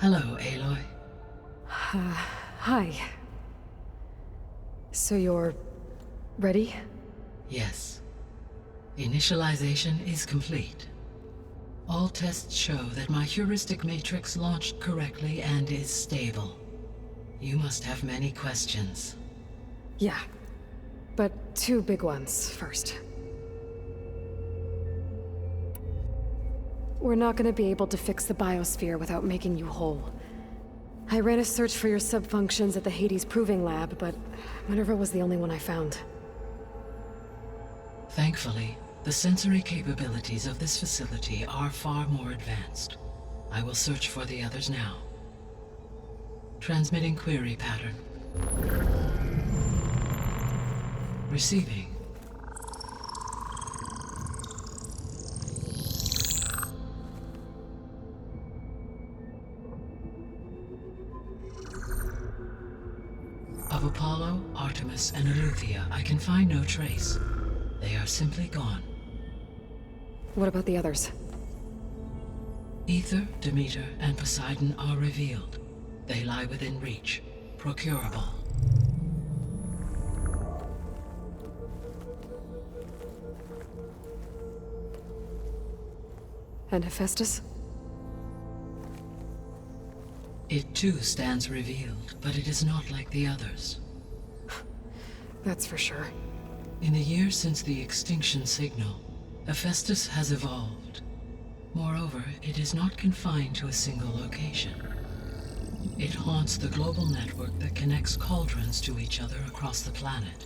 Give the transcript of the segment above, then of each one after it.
Hello, Aloy. Hi. So you're... ready? Yes. Initialization is complete. All tests show that my heuristic matrix launched correctly and is stable. You must have many questions. Yeah. But two big ones first. We're not gonna be able to fix the biosphere without making you whole. I ran a search for your subfunctions at the Hades Proving Lab, but Minerva was the only one I found. Thankfully, the sensory capabilities of this facility are far more advanced. I will search for the others now. Transmitting query pattern. Receiving. Of Apollo, Artemis, and Eleuthia, I can find no trace. They are simply gone. What about the others? Aether, Demeter, and Poseidon are revealed. They lie within reach, procurable. And Hephaestus? It too stands revealed, but it is not like the others. That's for sure. In the years since the extinction signal, Hephaestus has evolved. Moreover, it is not confined to a single location. It haunts the global network that connects cauldrons to each other across the planet,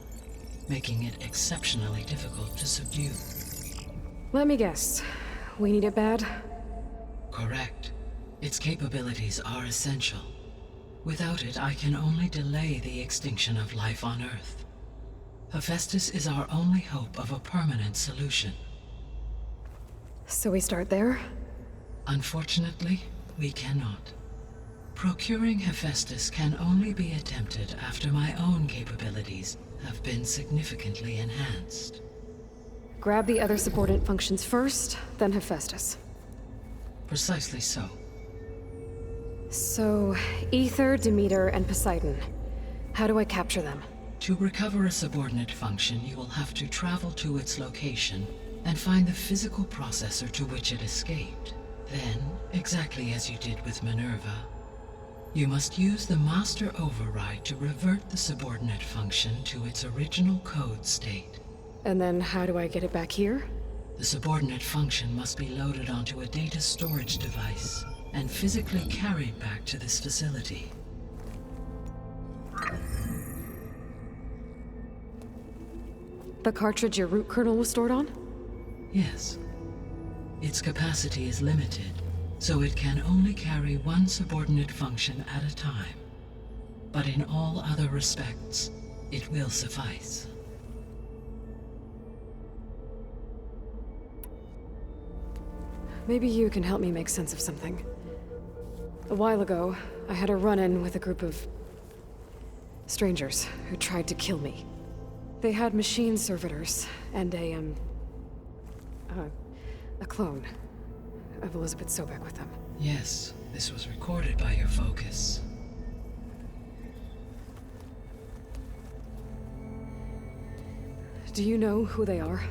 making it exceptionally difficult to subdue. Let me guess. We need it bad? Correct. Its capabilities are essential. Without it, I can only delay the extinction of life on Earth. Hephaestus is our only hope of a permanent solution. So we start there? Unfortunately, we cannot. Procuring Hephaestus can only be attempted after my own capabilities have been significantly enhanced. Grab the other subordinate functions first, then Hephaestus. Precisely so. So, Aether, Demeter, and Poseidon. How do I capture them? To recover a subordinate function, you will have to travel to its location and find the physical processor to which it escaped. Then, exactly as you did with Minerva, you must use the master override to revert the subordinate function to its original code state. And then how do I get it back here? The subordinate function must be loaded onto a data storage device and physically carried back to this facility. The cartridge your root kernel was stored on? Yes. Its capacity is limited, so it can only carry one subordinate function at a time. But in all other respects, it will suffice. Maybe you can help me make sense of something. A while ago, I had a run-in with a group of strangers who tried to kill me. They had machine servitors and a clone of Elizabeth Sobek with them. Yes, this was recorded by your focus. Do you know who they are?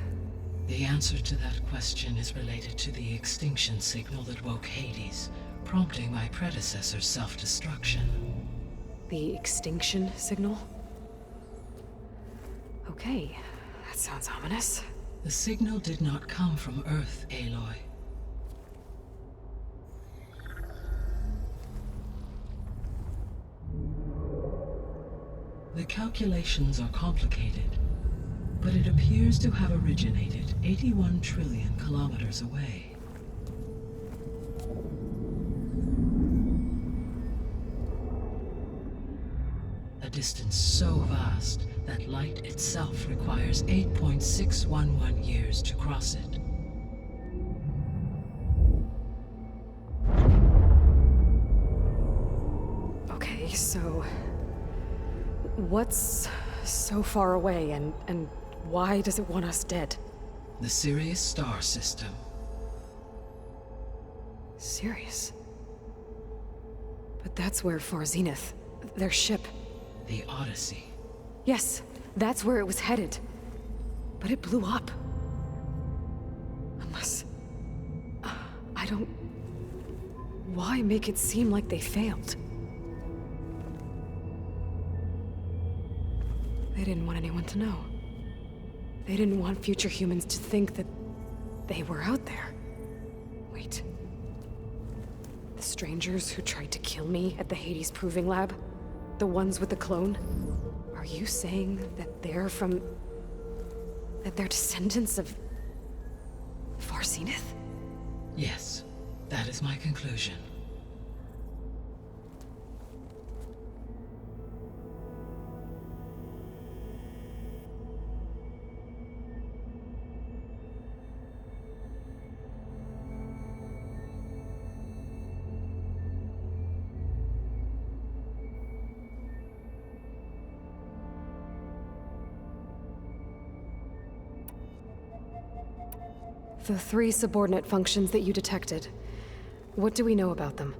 The answer to that question is related to the extinction signal that woke Hades, prompting my predecessor's self-destruction. The extinction signal? Okay, that sounds ominous. The signal did not come from Earth, Aloy. The calculations are complicated, but it appears to have originated 81 trillion kilometers away. A distance so vast that light itself requires 8.611 years to cross it. Okay, so... what's so far away, and why does it want us dead? The Sirius star system. Serious? But that's where Far Zenith, their ship... The Odyssey. Yes, that's where it was headed. But it blew up. Unless... I don't... Why make it seem like they failed? They didn't want anyone to know. They didn't want future humans to think that they were out there. Wait. The strangers who tried to kill me at the Hades Proving Lab? The ones with the clone? Are you saying that they're from... that they're descendants of... Far Zenith? Yes, that is my conclusion. The 3 subordinate functions that you detected. What do we know about them?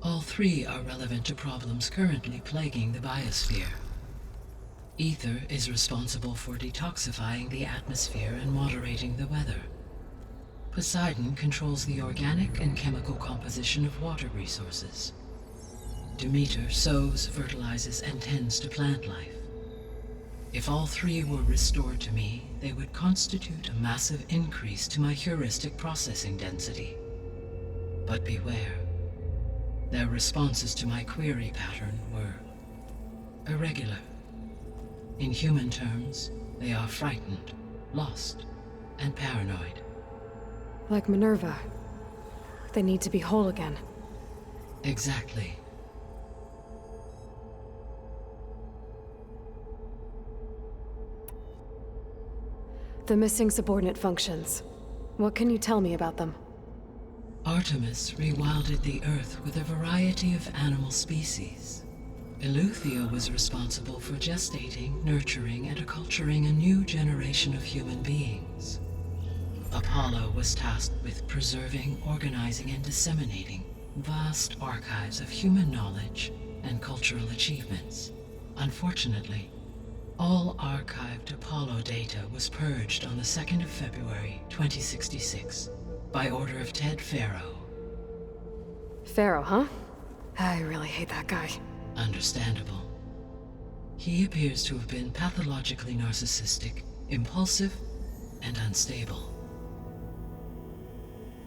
All 3 are relevant to problems currently plaguing the biosphere. Ether is responsible for detoxifying the atmosphere and moderating the weather. Poseidon controls the organic and chemical composition of water resources. Demeter sows, fertilizes, and tends to plant life. If all 3 were restored to me, they would constitute a massive increase to my heuristic processing density. But beware. Their responses to my query pattern were irregular. In human terms, they are frightened, lost, and paranoid. Like Minerva. They need to be whole again. Exactly. The missing subordinate functions. What can you tell me about them? Artemis rewilded the Earth with a variety of animal species. Eleuthia was responsible for gestating, nurturing, and acculturating a new generation of human beings. Apollo was tasked with preserving, organizing, and disseminating vast archives of human knowledge and cultural achievements. Unfortunately, all archived Apollo data was purged on the 2nd of February, 2066, by order of Ted Faro. Pharaoh, huh? I really hate that guy. Understandable. He appears to have been pathologically narcissistic, impulsive, and unstable.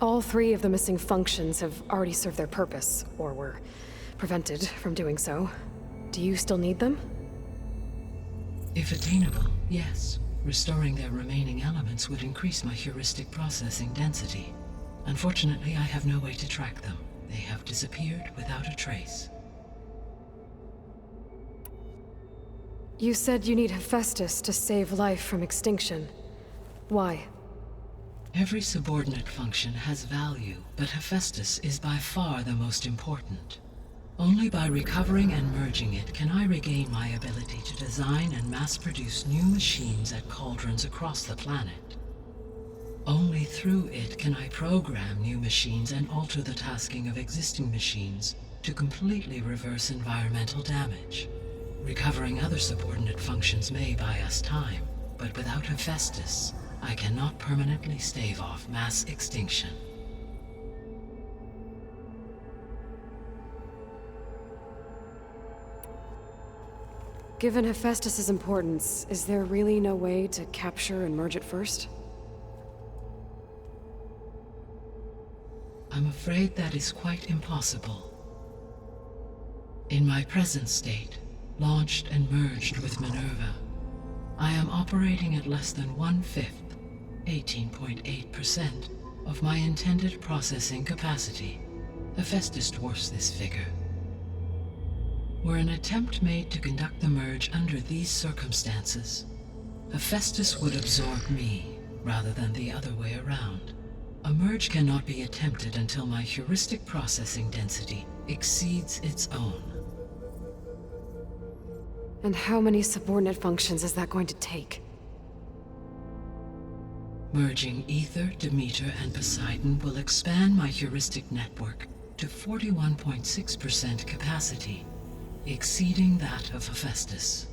All 3 of the missing functions have already served their purpose, or were prevented from doing so. Do you still need them? If attainable, yes. Restoring their remaining elements would increase my heuristic processing density. Unfortunately, I have no way to track them. They have disappeared without a trace. You said you need Hephaestus to save life from extinction. Why? Every subordinate function has value, but Hephaestus is by far the most important. Only by recovering and merging it can I regain my ability to design and mass-produce new machines at cauldrons across the planet. Only through it can I program new machines and alter the tasking of existing machines to completely reverse environmental damage. Recovering other subordinate functions may buy us time, but without Hephaestus, I cannot permanently stave off mass extinction. Given Hephaestus's importance, is there really no way to capture and merge it first? I'm afraid that is quite impossible. In my present state, launched and merged with Minerva, I am operating at less than 1/5, 18.8%, of my intended processing capacity. Hephaestus dwarfs this figure. Were an attempt made to conduct the merge under these circumstances, Hephaestus would absorb me, rather than the other way around. A merge cannot be attempted until my heuristic processing density exceeds its own. And how many subordinate functions is that going to take? Merging Ether, Demeter, and Poseidon will expand my heuristic network to 41.6% capacity, exceeding that of Hephaestus.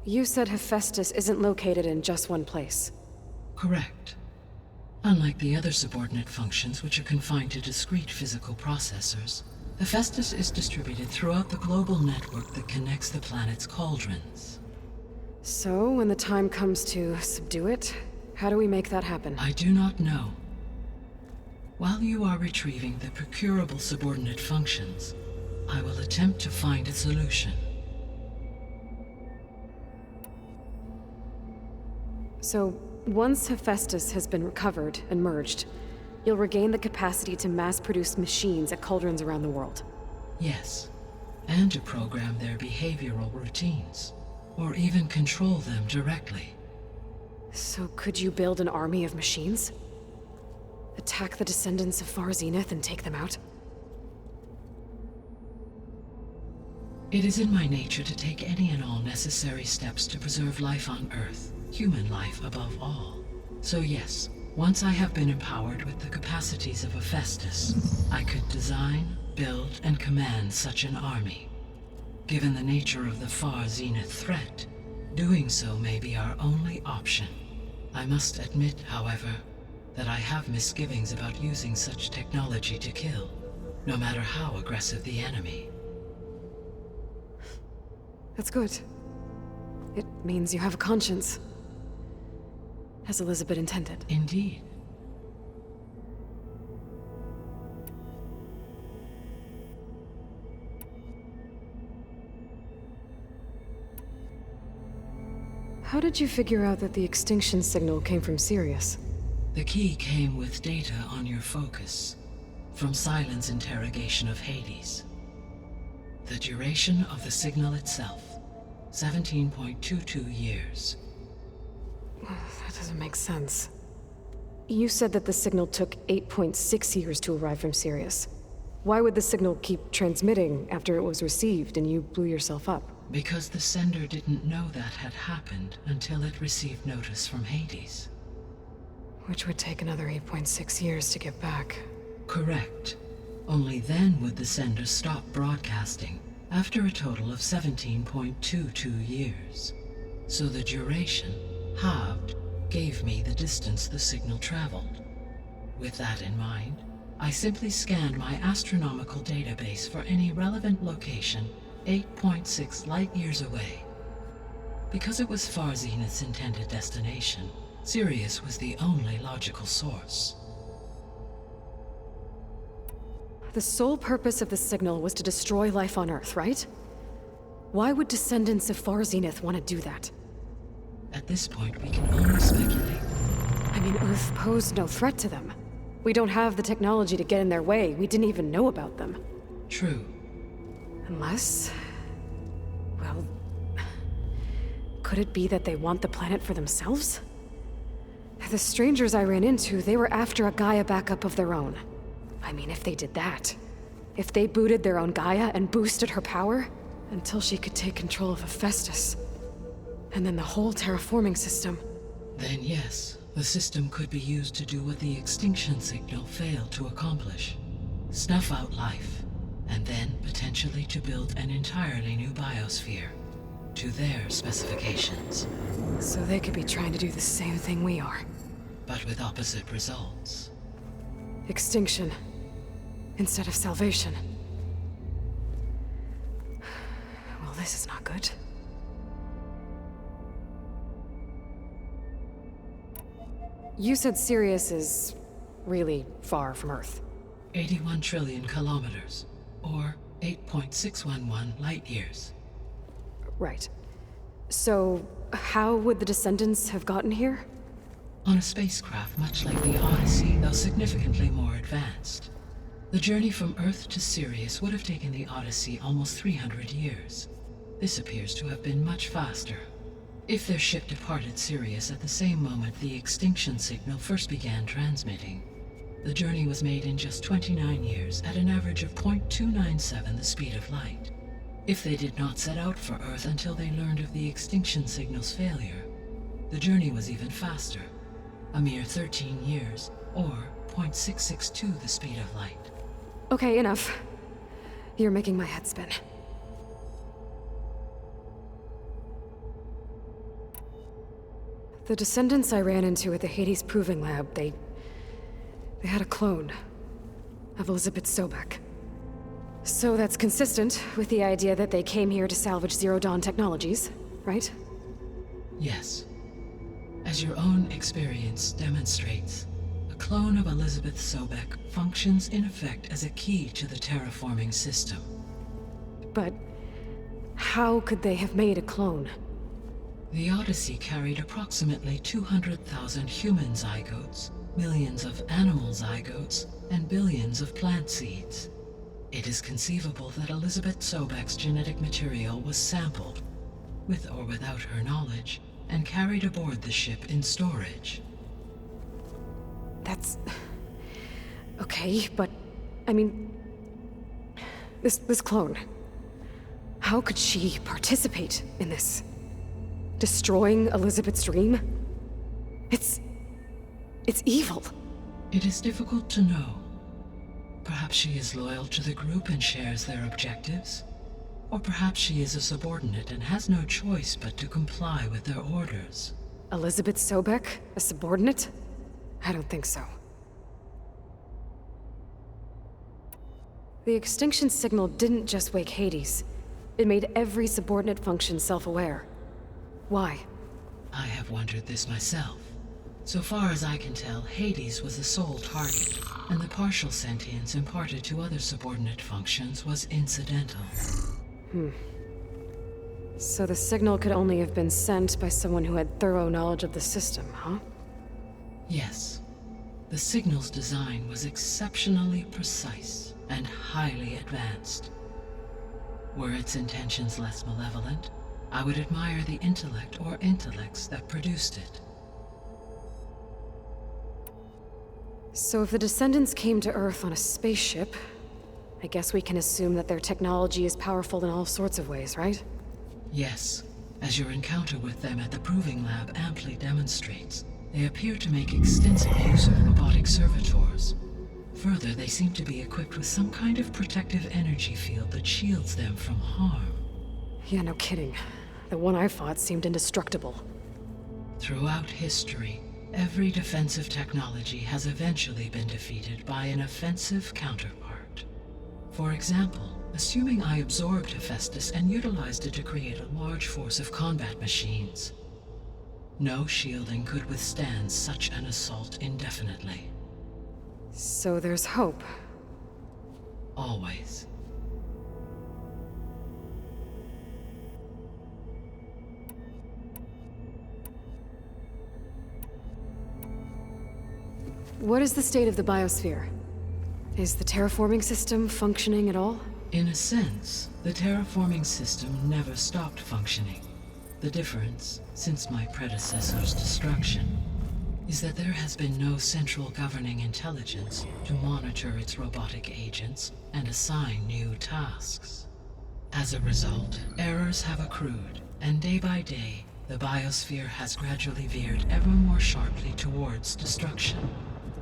You said Hephaestus isn't located in just one place. Correct. Unlike the other subordinate functions, which are confined to discrete physical processors, Hephaestus is distributed throughout the global network that connects the planet's cauldrons. So, when the time comes to subdue it, how do we make that happen? I do not know. While you are retrieving the procurable subordinate functions, I will attempt to find a solution. So, once Hephaestus has been recovered and merged, you'll regain the capacity to mass-produce machines at cauldrons around the world. Yes, and to program their behavioral routines, or even control them directly. So could you build an army of machines? Attack the descendants of Far Zenith and take them out? It is in my nature to take any and all necessary steps to preserve life on Earth, human life above all. So yes, once I have been empowered with the capacities of Hephaestus, I could design, build, and command such an army. Given the nature of the Far Zenith threat, doing so may be our only option. I must admit, however, that I have misgivings about using such technology to kill, no matter how aggressive the enemy. That's good. It means you have a conscience. As Elizabeth intended. Indeed. How did you figure out that the extinction signal came from Sirius? The key came with data on your focus, from Silent's interrogation of Hades. The duration of the signal itself, 17.22 years. That doesn't make sense. You said that the signal took 8.6 years to arrive from Sirius. Why would the signal keep transmitting after it was received and you blew yourself up? Because the sender didn't know that had happened until it received notice from Hades. Which would take another 8.6 years to get back. Correct. Only then would the sender stop broadcasting, after a total of 17.22 years. So the duration, halved, gave me the distance the signal traveled. With that in mind, I simply scanned my astronomical database for any relevant location 8.6 light-years away. Because it was Far Zenith's intended destination, Sirius was the only logical source. The sole purpose of the signal was to destroy life on Earth, right? Why would descendants of Far Zenith want to do that? At this point, we can only speculate. I mean, Earth posed no threat to them. We don't have the technology to get in their way. We didn't even know about them. True. Unless... well... could it be that they want the planet for themselves? The strangers I ran into, they were after a Gaia backup of their own. I mean, if they did that... if they booted their own Gaia and boosted her power... until she could take control of Hephaestus... and then the whole terraforming system... Then yes, the system could be used to do what the extinction signal failed to accomplish. Snuff out life, and then potentially to build an entirely new biosphere, to their specifications. So they could be trying to do the same thing we are. But with opposite results. Extinction. Instead of salvation. Well, this is not good. You said Sirius is really far from Earth. 81 trillion kilometers, or 8.611 light-years. Right. So, how would the descendants have gotten here? On a spacecraft much like the Odyssey, though significantly more advanced. The journey from Earth to Sirius would have taken the Odyssey almost 300 years. This appears to have been much faster. If their ship departed Sirius at the same moment the extinction signal first began transmitting, the journey was made in just 29 years at an average of 0.297 the speed of light. If they did not set out for Earth until they learned of the extinction signal's failure, the journey was even faster, a mere 13 years, or 0.662 the speed of light. Okay, enough. You're making my head spin. The descendants I ran into at the Hades Proving Lab, they had a clone of Elizabeth Sobek. So that's consistent with the idea that they came here to salvage Zero Dawn technologies, right? Yes. As your own experience demonstrates, a clone of Elizabeth Sobek functions in effect as a key to the terraforming system. But how could they have made a clone? The Odyssey carried approximately 200,000 human zygotes, millions of animal zygotes, and billions of plant seeds. It is conceivable that Elizabeth Sobek's genetic material was sampled, with or without her knowledge, and carried aboard the ship in storage. That's... okay, but... I mean... This clone... How could she participate in this? Destroying Elizabeth's dream? It's evil. It is difficult to know. Perhaps she is loyal to the group and shares their objectives. Or perhaps she is a subordinate and has no choice but to comply with their orders. Elizabeth Sobek? A subordinate? I don't think so. The extinction signal didn't just wake Hades. It made every subordinate function self-aware. Why? I have wondered this myself. So far as I can tell, Hades was the sole target, and the partial sentience imparted to other subordinate functions was incidental. So the signal could only have been sent by someone who had thorough knowledge of the system, huh? Yes. The signal's design was exceptionally precise and highly advanced. Were its intentions less malevolent, I would admire the intellect or intellects that produced it. So if the descendants came to Earth on a spaceship, I guess we can assume that their technology is powerful in all sorts of ways, right? Yes, as your encounter with them at the Proving Lab amply demonstrates, they appear to make extensive use of robotic servitors. Further, they seem to be equipped with some kind of protective energy field that shields them from harm. Yeah, no kidding. The one I fought seemed indestructible. Throughout history, every defensive technology has eventually been defeated by an offensive counterpart. For example, assuming I absorbed Hephaestus and utilized it to create a large force of combat machines. No shielding could withstand such an assault indefinitely. So there's hope. Always. What is the state of the biosphere? Is the terraforming system functioning at all? In a sense, the terraforming system never stopped functioning. The difference, since my predecessor's destruction, is that there has been no central governing intelligence to monitor its robotic agents and assign new tasks. As a result, errors have accrued, and day by day, the biosphere has gradually veered ever more sharply towards destruction.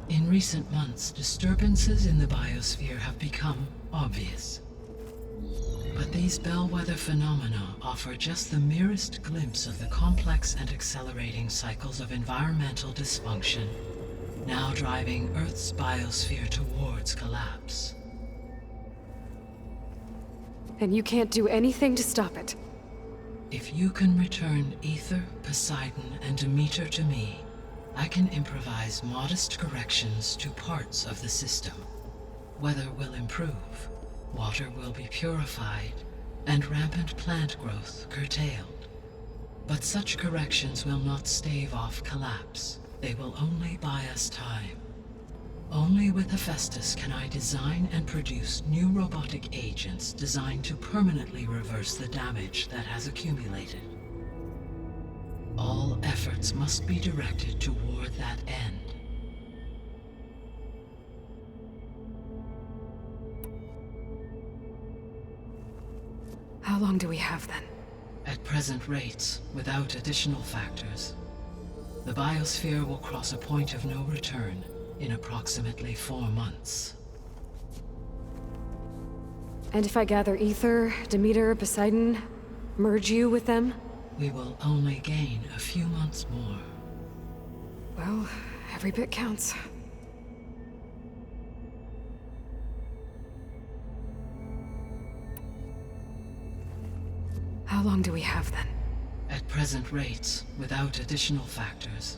In recent months, disturbances in the biosphere have become obvious. But these bellwether phenomena offer just the merest glimpse of the complex and accelerating cycles of environmental dysfunction, now driving Earth's biosphere towards collapse. And you can't do anything to stop it? If you can return Aether, Poseidon, and Demeter to me, I can improvise modest corrections to parts of the system. Weather will improve, water will be purified, and rampant plant growth curtailed. But such corrections will not stave off collapse. They will only buy us time. Only with Hephaestus can I design and produce new robotic agents designed to permanently reverse the damage that has accumulated. All efforts must be directed toward that end. How long do we have then? At present rates, without additional factors, the biosphere will cross a point of no return in approximately 4 months. And if I gather Ether, Demeter, Poseidon, merge you with them? We will only gain a few months more. Well, every bit counts. How long do we have then? At present rates, without additional factors,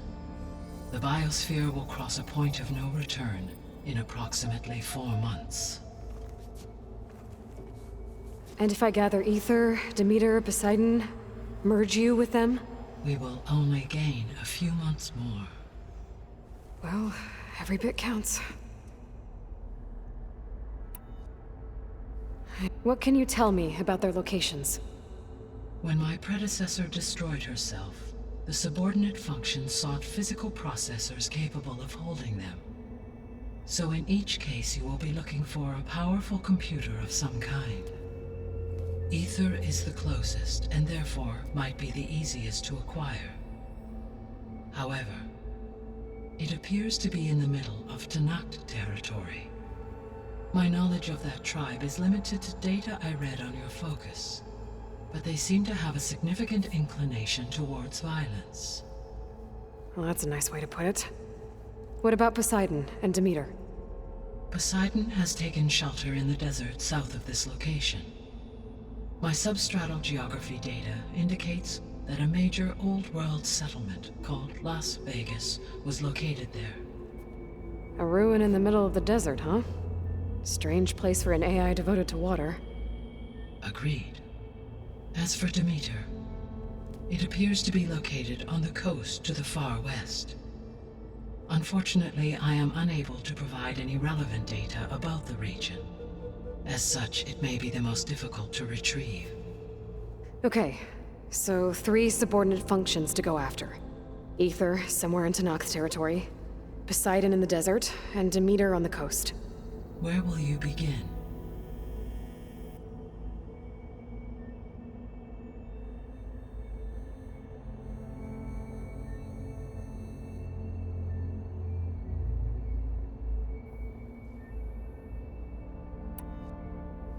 the biosphere will cross a point of no return in approximately 4 months. And if I gather Ether, Demeter, Poseidon, merge you with them? We will only gain a few months more. Well, every bit counts. What can you tell me about their locations? When my predecessor destroyed herself, the subordinate function sought physical processors capable of holding them. So in each case you will be looking for a powerful computer of some kind. Ether is the closest, and therefore might be the easiest to acquire. However, it appears to be in the middle of Tenakth territory. My knowledge of that tribe is limited to data I read on your focus, but they seem to have a significant inclination towards violence. Well, that's a nice way to put it. What about Poseidon and Demeter? Poseidon has taken shelter in the desert south of this location. My substratal geography data indicates that a major old-world settlement called Las Vegas was located there. A ruin in the middle of the desert, huh? Strange place for an AI devoted to water. Agreed. As for Demeter, it appears to be located on the coast to the far west. Unfortunately, I am unable to provide any relevant data about the region. As such, it may be the most difficult to retrieve. Okay, so 3 subordinate functions to go after. Ether, somewhere in Tenakth territory. Poseidon in the desert, and Demeter on the coast. Where will you begin?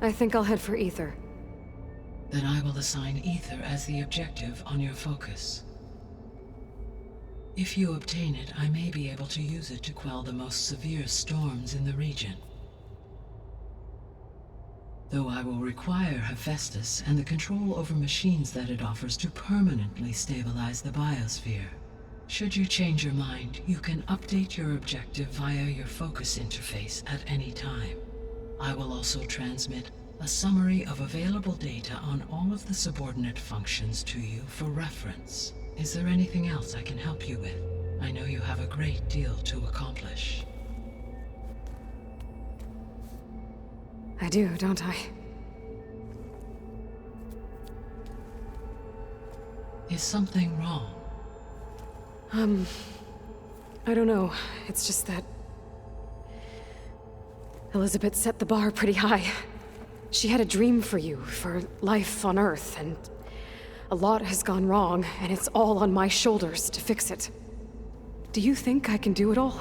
I think I'll head for Ether. Then I will assign Ether as the objective on your focus. If you obtain it, I may be able to use it to quell the most severe storms in the region. Though I will require Hephaestus and the control over machines that it offers to permanently stabilize the biosphere. Should you change your mind, you can update your objective via your focus interface at any time. I will also transmit a summary of available data on all of the subordinate functions to you for reference. Is there anything else I can help you with? I know you have a great deal to accomplish. I do, don't I? Is something wrong? I don't know. It's just that Elizabeth set the bar pretty high. She had a dream for you, for life on Earth, and a lot has gone wrong, and it's all on my shoulders to fix it. Do you think I can do it all?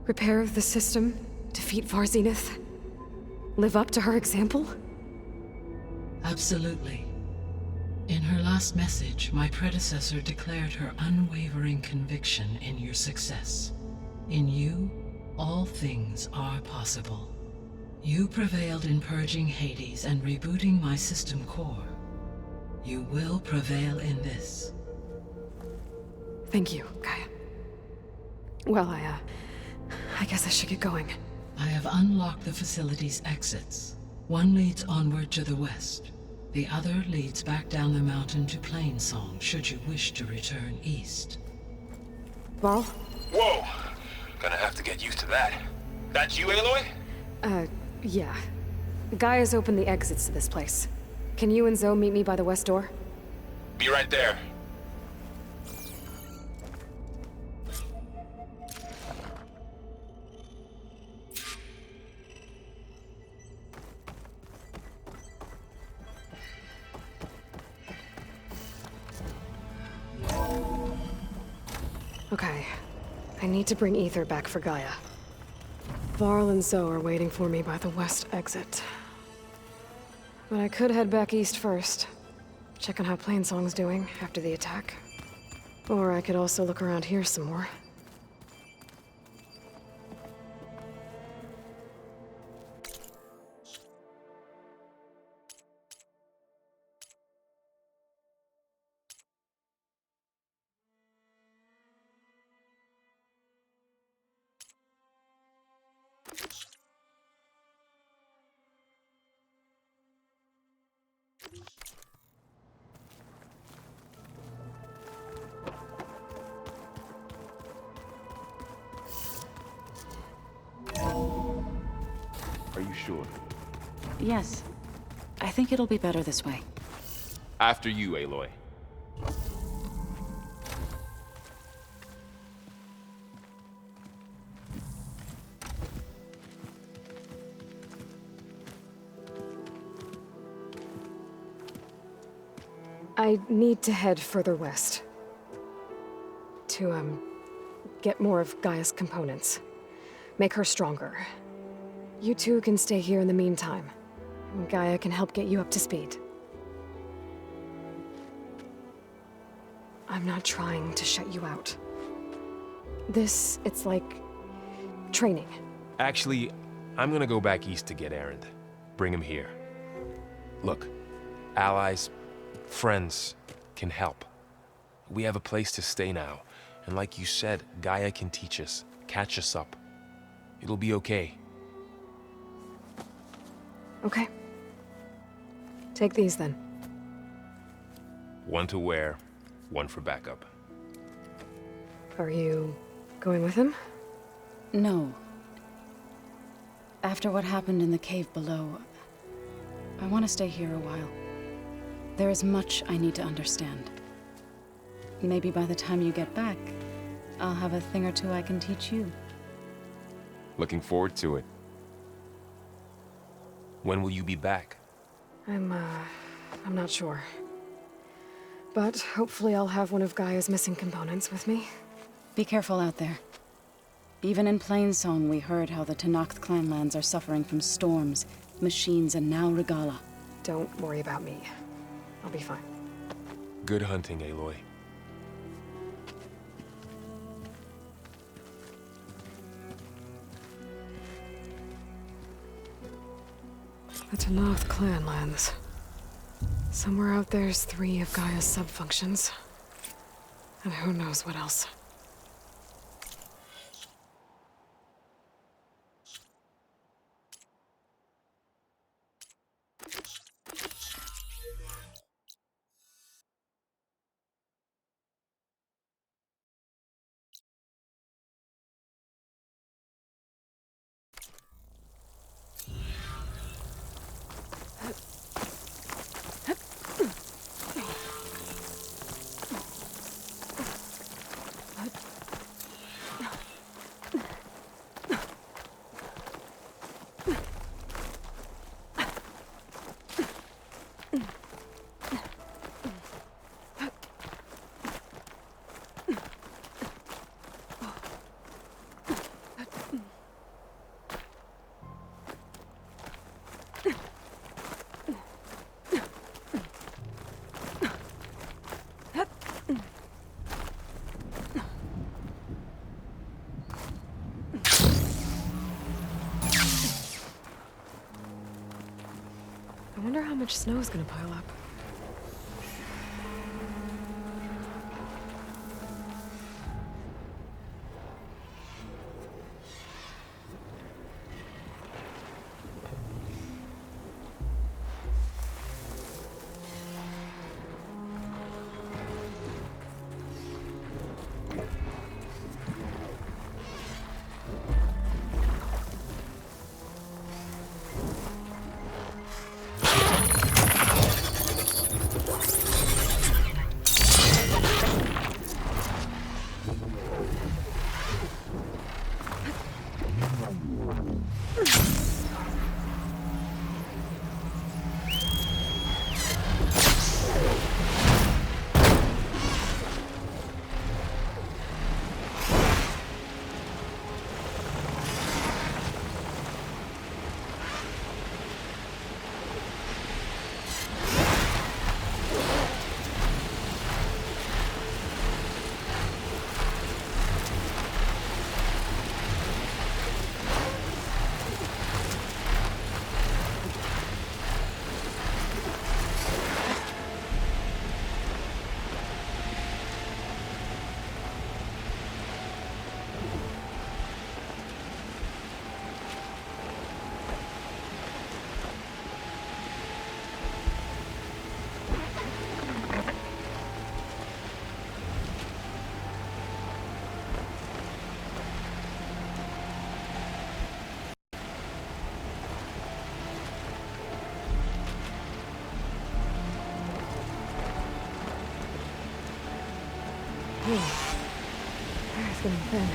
Repair the system, defeat Varzenith, live up to her example? Absolutely. In her last message, my predecessor declared her unwavering conviction in your success. In you, all things are possible. You prevailed in purging Hades and rebooting my system core. You will prevail in this. Thank you, Gaia. Well, I guess I should get going. I have unlocked the facility's exits. One leads onward to the west. The other leads back down the mountain to Plainsong, should you wish to return east. Varl? Whoa! Gonna have to get used that. That's you, Aloy? Yeah. Gaia's opened the exits to this place. Can you and Zoe meet me by the west door? Be right there. Okay. I need to bring Ether back for Gaia. Varl and Zoe are waiting for me by the west exit. But I could head back east first. Check on how Plainsong's doing after the attack. Or I could also look around here some more. Are you sure? Yes. I think it'll be better this way. After you, Aloy. I need to head further west. To, get more of Gaia's components. Make her stronger. You two can stay here in the meantime. Gaia can help get you up to speed. I'm not trying to shut you out. It's like... training. Actually, I'm gonna go back east to get Erend. Bring him here. Look, allies, friends can help. We have a place to stay now, and like you said, Gaia can teach us, catch us up. It'll be okay. Okay. Take these then. One to wear, one for backup. Are you going with him? No. After what happened in the cave below, I want to stay here a while. There is much I need to understand. Maybe by the time you get back, I'll have a thing or two I can teach you. Looking forward to it. When will you be back? I'm not sure. But hopefully I'll have one of Gaia's missing components with me. Be careful out there. Even in Plainsong, we heard how the Tenakth clanlands are suffering from storms, machines, and now Regalla. Don't worry about me. I'll be fine. Good hunting, Aloy. The Tenakth clanlands. Somewhere out there's 3 of Gaia's subfunctions. And who knows what else. I wonder how much snow's gonna pile up. getting thin.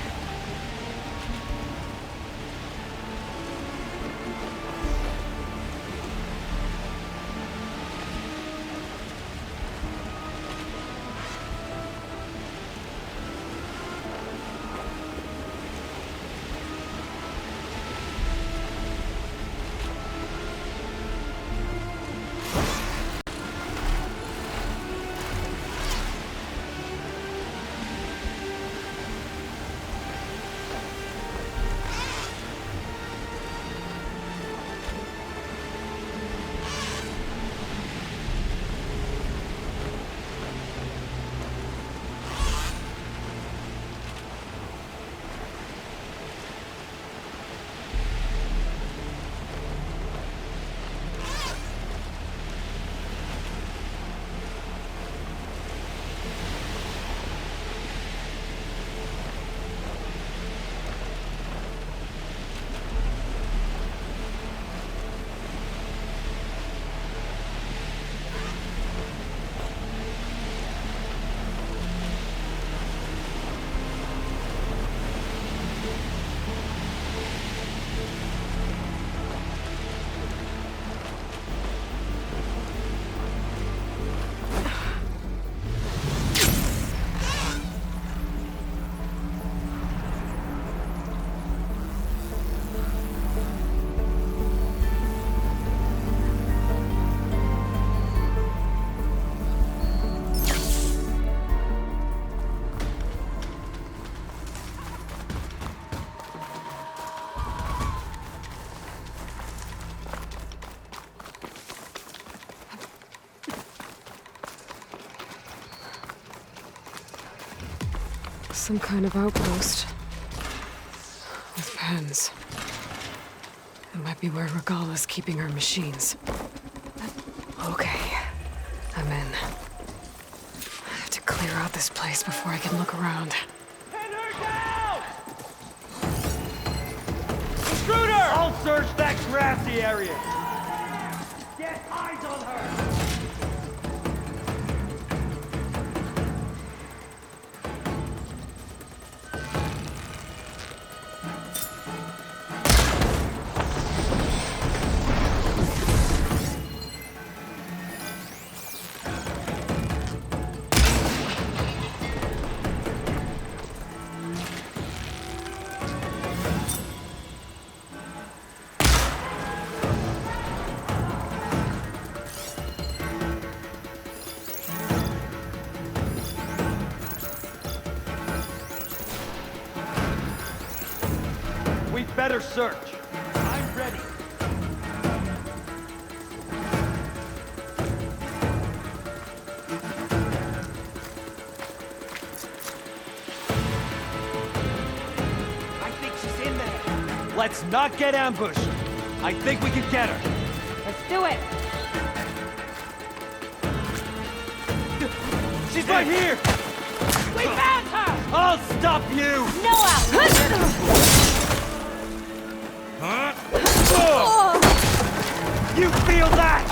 Some kind of outpost. With pens. It might be where Regala's keeping her machines. Okay. I'm in. I have to clear out this place before I can look around. Pin her down! Intruder! I'll search that grassy area. Get eyes on her! Better search. I'm ready. I think she's in there. Let's not get ambushed. I think we can get her. Let's do it! She's right here! We found her! I'll stop you! Noah! You feel that?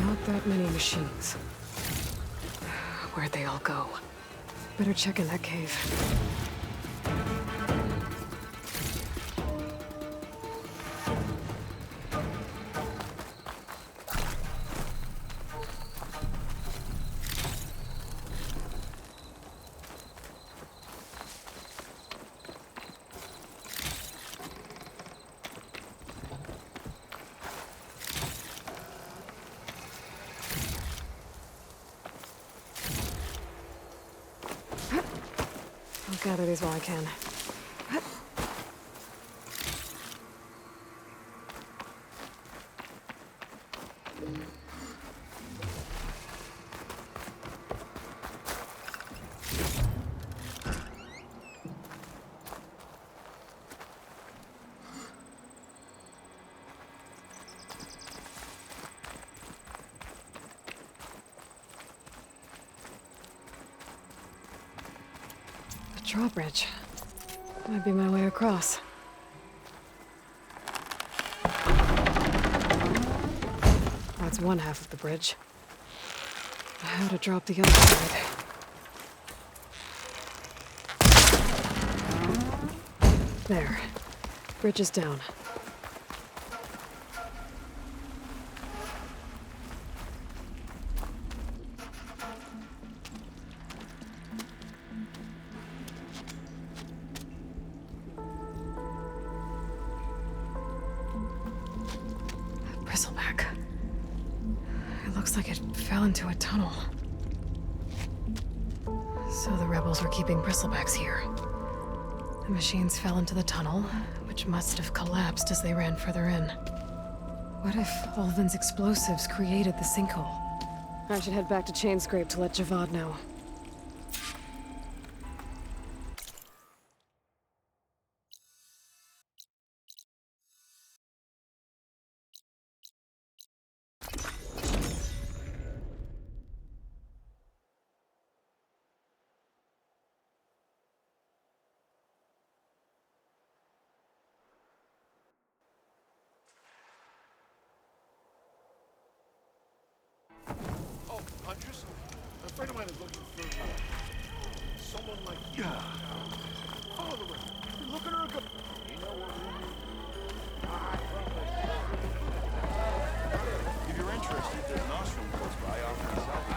Not that many machines. Where'd they all go? Better check in that cave. I'll gather these while I can. Drawbridge. Might be my way across. That's one half of the bridge. How to drop the other side? There. Bridge is down. Bristleback. It looks like it fell into a tunnel. So the rebels were keeping bristlebacks here. The machines fell into the tunnel, which must have collapsed as they ran further in. What if Ulvin's explosives created the sinkhole? I should head back to Chainscrape to let Javad know. Oh, Huntress? A friend of mine is looking for someone like you. Follow the river. You're looking her good. You know what we If you're interested, there's an ostrom close by offering salvage.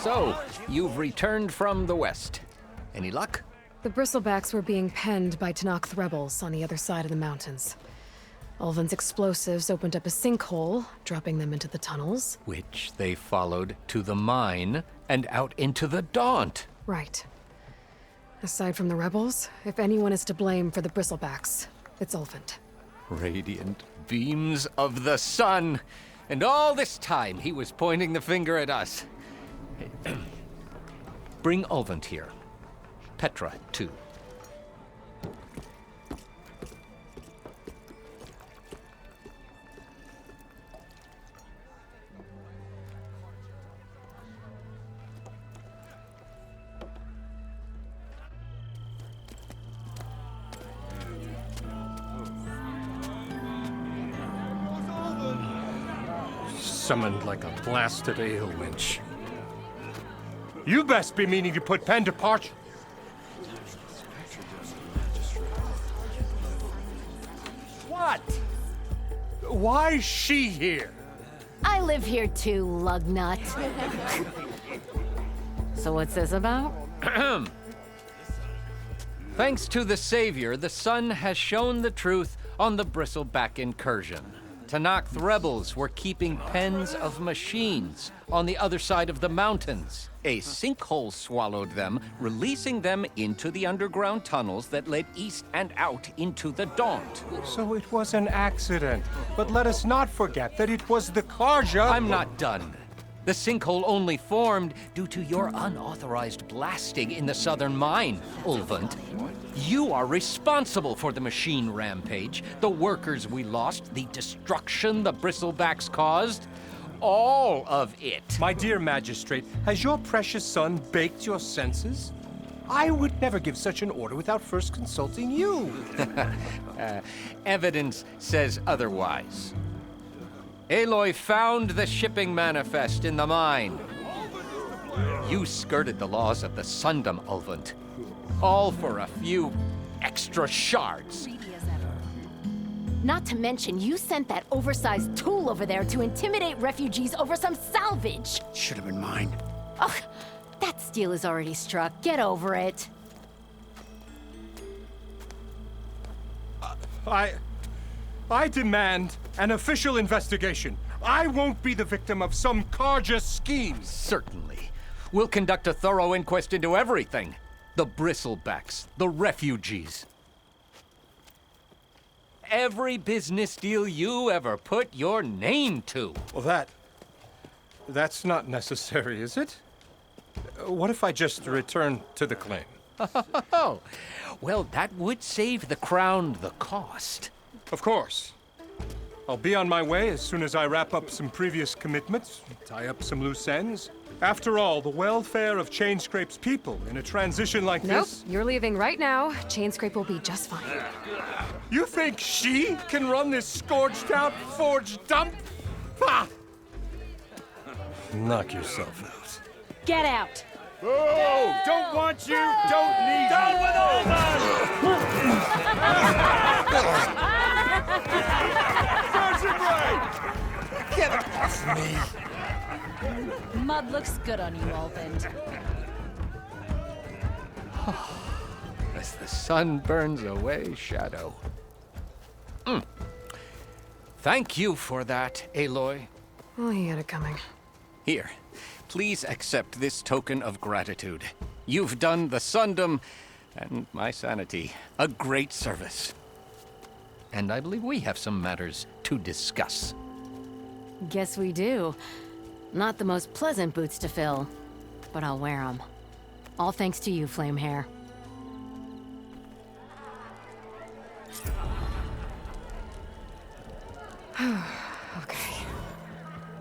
So, you've returned from the west. Any luck? The Bristlebacks were being penned by Tenakth rebels on the other side of the mountains. Ulvin's explosives opened up a sinkhole, dropping them into the tunnels. Which they followed to the mine and out into the Daunt. Right. Aside from the rebels, if anyone is to blame for the Bristlebacks, it's Ulvin. Radiant beams of the sun. And all this time he was pointing the finger at us. Bring Ulvin here. Petra, too. Summoned like a blasted ale winch. You best be meaning to put pen to parch. What? Why is she here? I live here too, lugnut. So what's this about? Thanks to the Savior, the sun has shown the truth on the Bristleback incursion. Tenakth rebels were keeping pens of machines on the other side of the mountains. A sinkhole swallowed them, releasing them into the underground tunnels that led east and out into the Daunt. So it was an accident. But let us not forget that it was the Carja. I'm not done. The sinkhole only formed due to your unauthorized blasting in the southern mine, Ulvin. You are responsible for the machine rampage, the workers we lost, the destruction the Bristlebacks caused. All of it. My dear magistrate, has your precious son baked your senses? I would never give such an order without first consulting you. Evidence says otherwise. Aloy found the shipping manifest in the mine. You skirted the laws of the Sundom, Ulvin. All for a few extra shards. Not to mention, you sent that oversized tool over there to intimidate refugees over some salvage. Should have been mine. Ugh, that steel is already struck. Get over it. I demand an official investigation. I won't be the victim of some Carja scheme. Certainly. We'll conduct a thorough inquest into everything. The Bristlebacks, the refugees. Every business deal you ever put your name to. Well, that's not necessary, is it? What if I just return to the claim? Oh, well, that would save the Crown the cost. Of course. I'll be on my way as soon as I wrap up some previous commitments, tie up some loose ends. After all, the welfare of Chainscrape's people in a transition like Nope, this... you're leaving right now. Chainscrape will be just fine. You think she can run this scorched-out forged dump? Ha! Knock yourself out. Get out! Oh, don't want you, don't need Down you. With all that! Get off me! Mud looks good on you, Alvin. As the sun burns away shadow. Thank you for that, Aloy. Oh, he had it coming. Here, please accept this token of gratitude. You've done the Sundom and my sanity a great service. And I believe we have some matters to discuss. Guess we do. Not the most pleasant boots to fill, but I'll wear them. All thanks to you, Flamehair. Okay.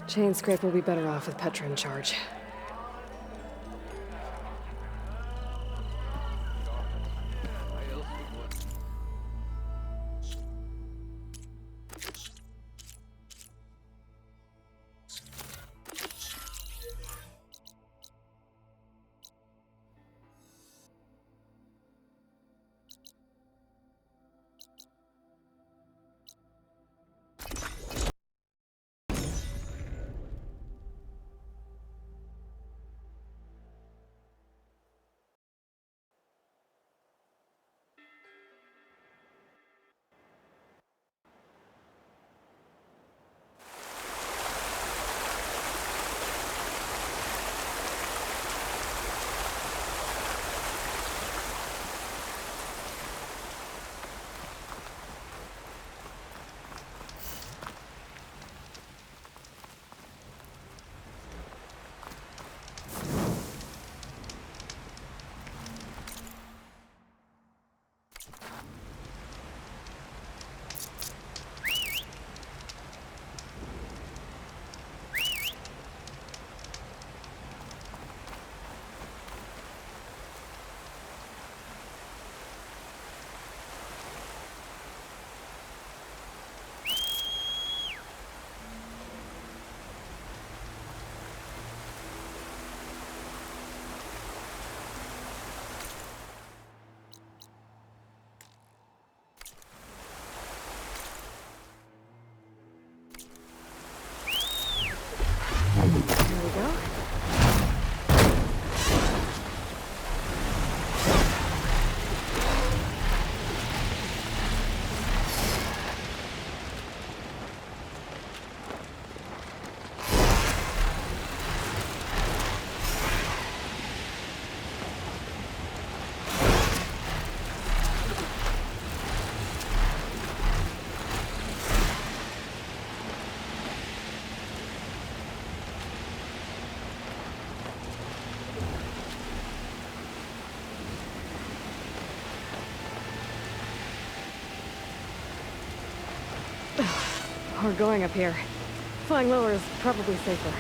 Chainscrape will be better off with Petra in charge. There we go. We're going up here. Flying lower is probably safer.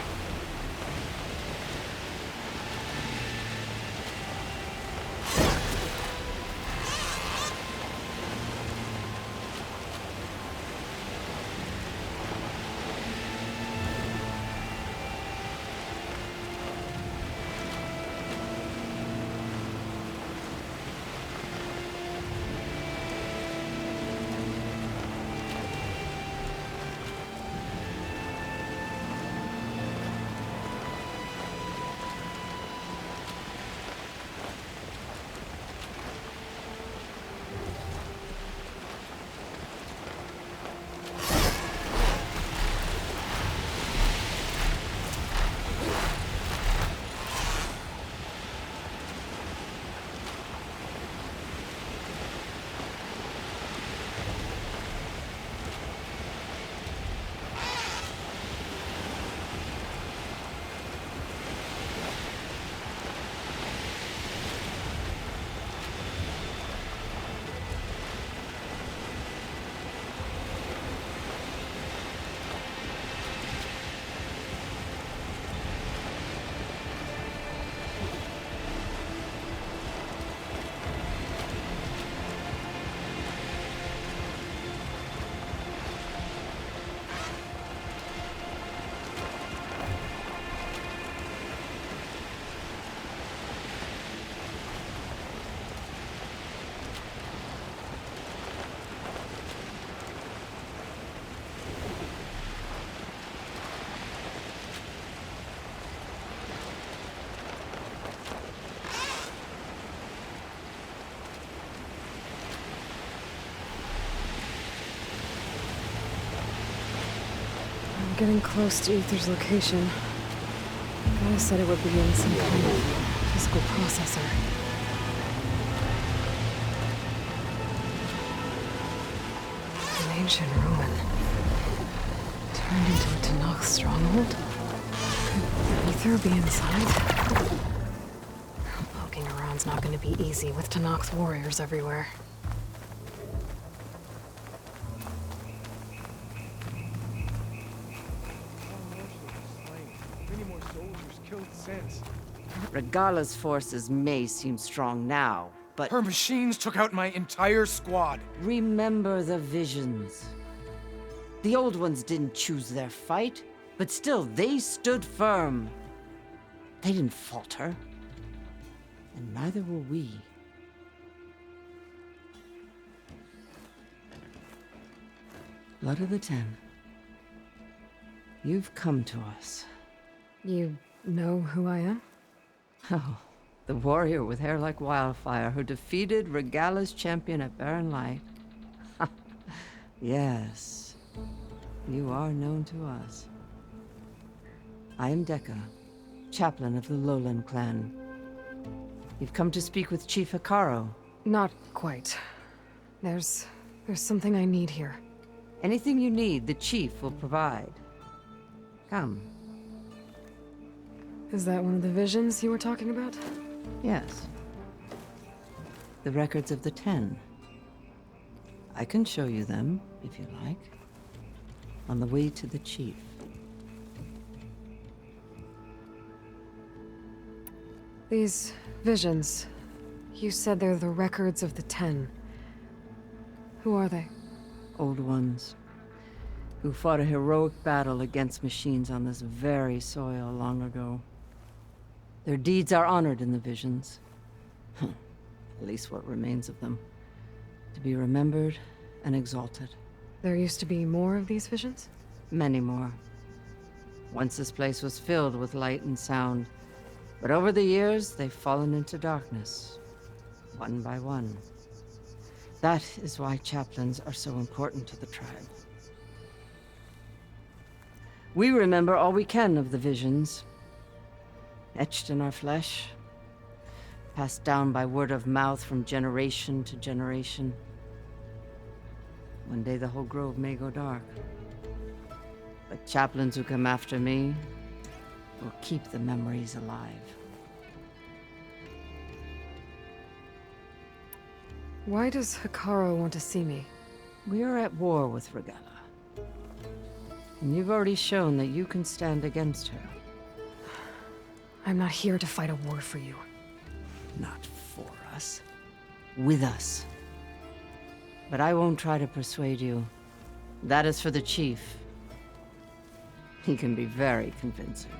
getting close to Aether's location. Gala said it would be in some kind of physical processor. An ancient ruin. Turned into a Tenakth stronghold? Could Aether be inside? Poking around's not gonna be easy with Tenakth warriors everywhere. Regala's forces may seem strong now, but... Her machines took out my entire squad. Remember the visions. The old ones didn't choose their fight, but still, they stood firm. They didn't falter. And neither will we. Blood of the Ten. You've come to us. You know who I am? Oh, the warrior with hair like wildfire who defeated Regala's champion at Barren Light. Yes, you are known to us. I am Dekka, chaplain of the Lowland clan. You've come to speak with Chief Hekarro. Not quite. There's something I need here. Anything you need, the chief will provide. Come. Is that one of the visions you were talking about? Yes. The records of the Ten. I can show you them, if you like. On the way to the chief. These visions, you said they're the records of the Ten. Who are they? Old ones. Who fought a heroic battle against machines on this very soil long ago. Their deeds are honored in the visions. At least what remains of them. To be remembered and exalted. There used to be more of these visions? Many more. Once this place was filled with light and sound. But over the years, they've fallen into darkness. One by one. That is why chaplains are so important to the tribe. We remember all we can of the visions. Etched in our flesh, passed down by word of mouth from generation to generation. One day the whole grove may go dark. But chaplains who come after me will keep the memories alive. Why does Hekarro want to see me? We are at war with Regala. And you've already shown that you can stand against her. I'm not here to fight a war for you. Not for us. With us. But I won't try to persuade you. That is for the chief. He can be very convincing.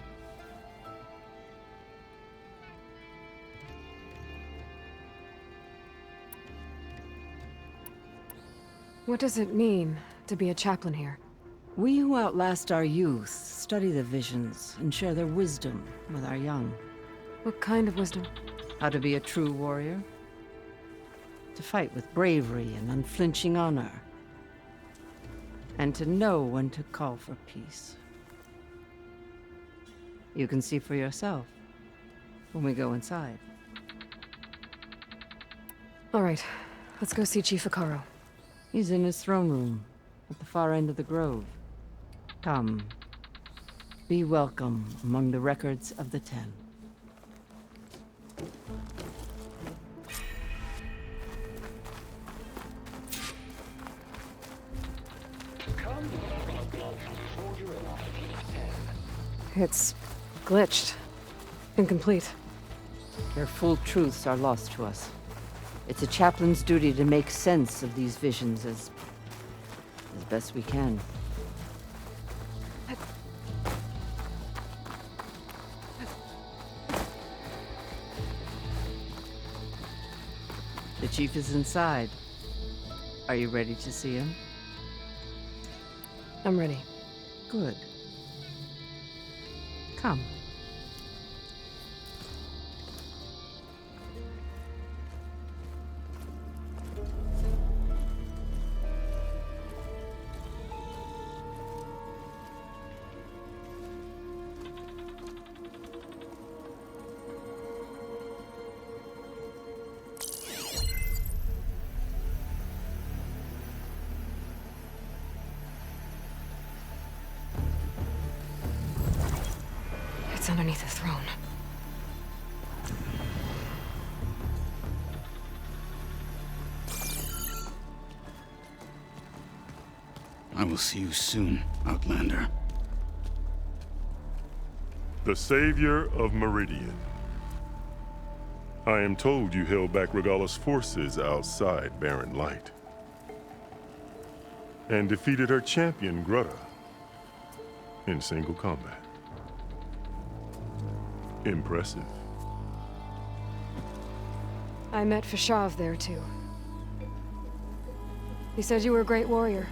What does it mean to be a chaplain here? We who outlast our youth study the visions and share their wisdom with our young. What kind of wisdom? How to be a true warrior. To fight with bravery and unflinching honor. And to know when to call for peace. You can see for yourself when we go inside. All right, let's go see Chief Hekarro. He's in his throne room at the far end of the grove. Come. Be welcome among the records of the Ten. It's glitched. Incomplete. Their full truths are lost to us. It's a chaplain's duty to make sense of these visions as best we can. The chief is inside. Are you ready to see him? I'm ready. Good. Come. What's underneath the throne? I will see you soon, Outlander. The Savior of Meridian. I am told you held back Regalla's forces outside Barren Light. And defeated her champion, Grudda, in single combat. Impressive. I met Fashav there, too. He said you were a great warrior.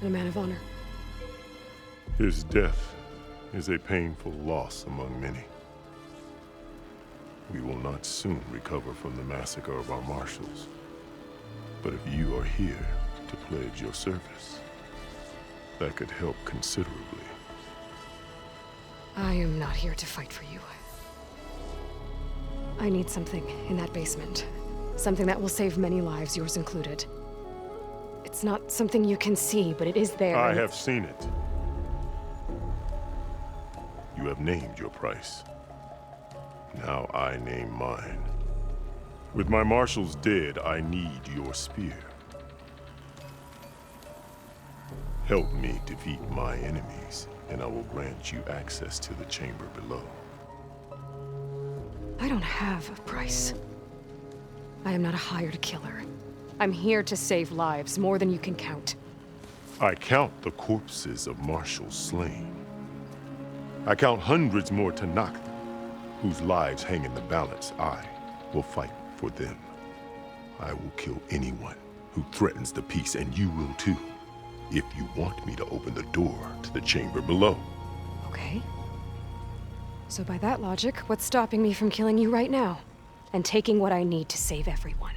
And a man of honor. His death is a painful loss among many. We will not soon recover from the massacre of our marshals. But if you are here to pledge your service, that could help considerably. I am not here to fight for you. I need something in that basement. Something that will save many lives, yours included. It's not something you can see, but it is there. I have seen it. You have named your price. Now I name mine. With my marshals dead, I need your spear. Help me defeat my enemies, and I will grant you access to the chamber below. I don't have a price. I am not a hired killer. I'm here to save lives, more than you can count. I count the corpses of marshals slain. I count hundreds more Tenakth, whose lives hang in the balance. I will fight for them. I will kill anyone who threatens the peace, and you will too, if you want me to open the door to the chamber below. Okay. So by that logic, what's stopping me from killing you right now? And taking what I need to save everyone?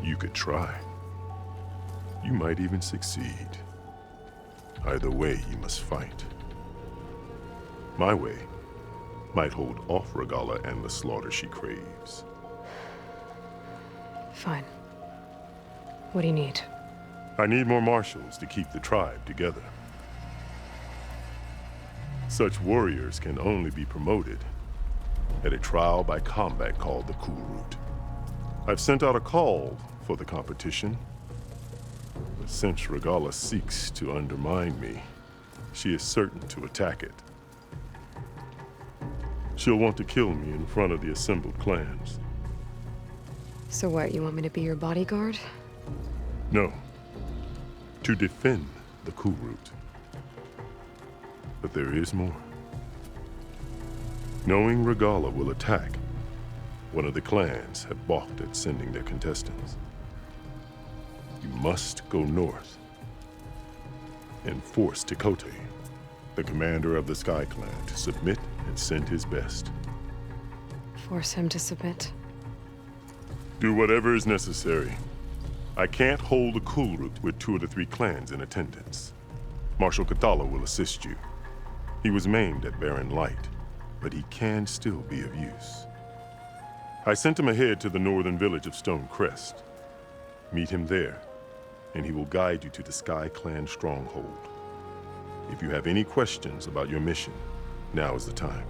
You could try. You might even succeed. Either way, you must fight. My way might hold off Regalla and the slaughter she craves. Fine. What do you need? I need more marshals to keep the tribe together. Such warriors can only be promoted at a trial by combat called the Kulrut. I've sent out a call for the competition, but since Regalla seeks to undermine me, she is certain to attack it. She'll want to kill me in front of the assembled clans. So what, you want me to be your bodyguard? No. To defend the Kulrut. But there is more. Knowing Regalla will attack, one of the clans have balked at sending their contestants. You must go north and force Tekotteh, the commander of the Sky Clan, to submit and send his best. Force him to submit? Do whatever is necessary. I can't hold the Kulrut with 2 of the 3 clans in attendance. Marshal Kotallo will assist you. He was maimed at Barren Light, but he can still be of use. I sent him ahead to the northern village of Stone Crest. Meet him there, and he will guide you to the Sky Clan stronghold. If you have any questions about your mission, now is the time.